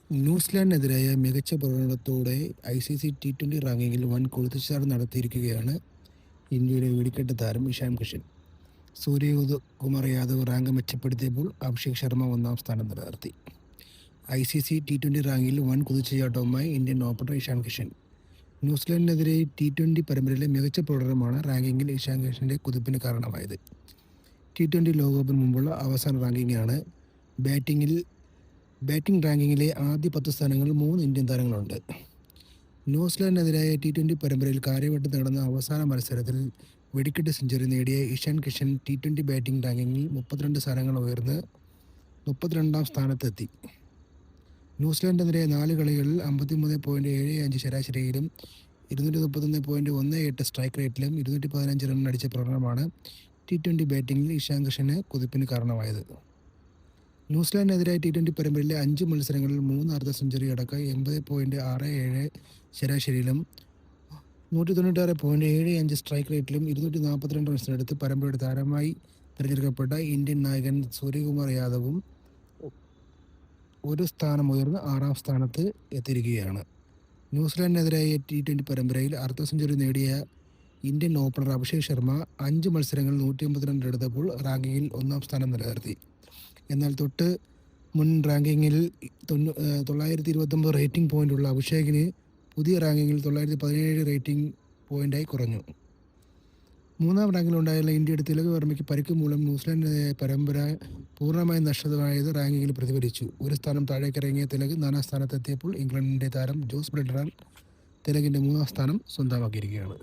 ന്യൂസിലാൻഡിനെതിരായ മികച്ച പ്രകടനത്തോടെ ICC T20 റാങ്കിങ്ങിൽ വൻ കുതിച്ചുചാട്ടം നടത്തിയിരിക്കുകയാണ് ഇന്ത്യയുടെ വെടിക്കെട്ട് താരം ഇഷാൻ കിഷൻ. സൂര്യകുമാർ യാദവ് റാങ്ക് മെച്ചപ്പെടുത്തിയപ്പോൾ അഭിഷേക് ശർമ്മ ഒന്നാം സ്ഥാനം നിലനിർത്തി. ICC T20 റാങ്കിൽ വൻ കുതിച്ചുചാട്ടവുമായി ഇന്ത്യൻ ഓപ്പണർ ഇഷാൻ കിഷൻ. ന്യൂസിലാൻഡിനെതിരെ T20 പരമ്പരയിലെ മികച്ച പ്രകടനമാണ് റാങ്കിങ്ങിൽ ഇഷാൻ കിഷൻ്റെ കുതിപ്പിന് കാരണമായത്. T20 ലോകകപ്പിന് മുമ്പുള്ള അവസാന റാങ്കിങ്ങാണ്. ബാറ്റിംഗ് റാങ്കിങ്ങിലെ ആദ്യ 10 സ്ഥാനങ്ങളിൽ 3 ഇന്ത്യൻ താരങ്ങളുണ്ട്. ന്യൂസിലാൻഡിനെതിരായ T20 പരമ്പരയിൽ കാര്യവട്ടം നടന്ന അവസാന മത്സരത്തിൽ വെടിക്കെട്ട് സെഞ്ചുറി നേടിയ ഇഷാൻ കിഷൻ T20 ബാറ്റിംഗ് റാങ്കിങ്ങിൽ 32 സ്ഥാനങ്ങൾ ഉയർന്ന് 32ാം സ്ഥാനത്തെത്തി. ന്യൂസിലാൻഡിനെതിരെ 4 കളികളിൽ 53.75 ശരാശരിയിലും 231.18 സ്ട്രൈക്ക് റേറ്റിലും 215 റൺ അടിച്ച പ്രകടനമാണ് T20 ബാറ്റിംഗിൽ ഇഷാൻ കിഷന് കുതിപ്പിന് കാരണമായത്. ന്യൂസിലാൻഡിനെതിരായ T20 പരമ്പരയിലെ 5 മത്സരങ്ങളിൽ 3 അർദ്ധ സെഞ്ചുറി അടക്കം 80.67 ശരാശരിയിലും 196.75 സ്ട്രൈക്ക് റേറ്റിലും 242 റൺസിനെടുത്ത് പരമ്പരയുടെ താരമായി തിരഞ്ഞെടുക്കപ്പെട്ട ഇന്ത്യൻ നായകൻ സൂര്യകുമാർ യാദവും ഒരു സ്ഥാനം ഉയർന്ന് 6ാം സ്ഥാനത്ത് എത്തിയിരിക്കുകയാണ്. ന്യൂസിലാൻഡിനെതിരായ T20 പരമ്പരയിൽ അർദ്ധ സെഞ്ചുറി നേടിയ ഇന്ത്യൻ ഓപ്പണർ അഭിഷേക് ശർമ്മ 5 മത്സരങ്ങളിൽ 150 റൺ എടുത്തപ്പോൾ റാങ്കിങ്ങിൽ 1ാം സ്ഥാനം നിലനിർത്തി. എന്നാൽ തൊട്ട് മുൻ റാങ്കിങ്ങിൽ 929 റേറ്റിംഗ് പോയിൻ്റുള്ള അഭിഷേകിന് പുതിയ റാങ്കിങ്ങിൽ 917 റേറ്റിംഗ് പോയിൻ്റായി കുറഞ്ഞു. 3ാം റാങ്കിലുണ്ടായുള്ള ഇന്ത്യയുടെ തിലക് വർമ്മയ്ക്ക് പരിക്ക് മൂലം ന്യൂസിലാൻഡിനെതിരായ പരമ്പര പൂർണ്ണമായും നഷ്ടമായത് റാങ്കിങ്ങിൽ പ്രതിഫലിച്ചു. ഒരു സ്ഥാനം താഴേക്കിറങ്ങിയ തിലക് 4ാം സ്ഥാനത്തെത്തിയപ്പോൾ ഇംഗ്ലണ്ടിൻ്റെ താരം ജോസ് ബട്ട്ലർ തിലകിൻ്റെ 3ാം സ്ഥാനം സ്വന്തമാക്കിയിരിക്കുകയാണ്.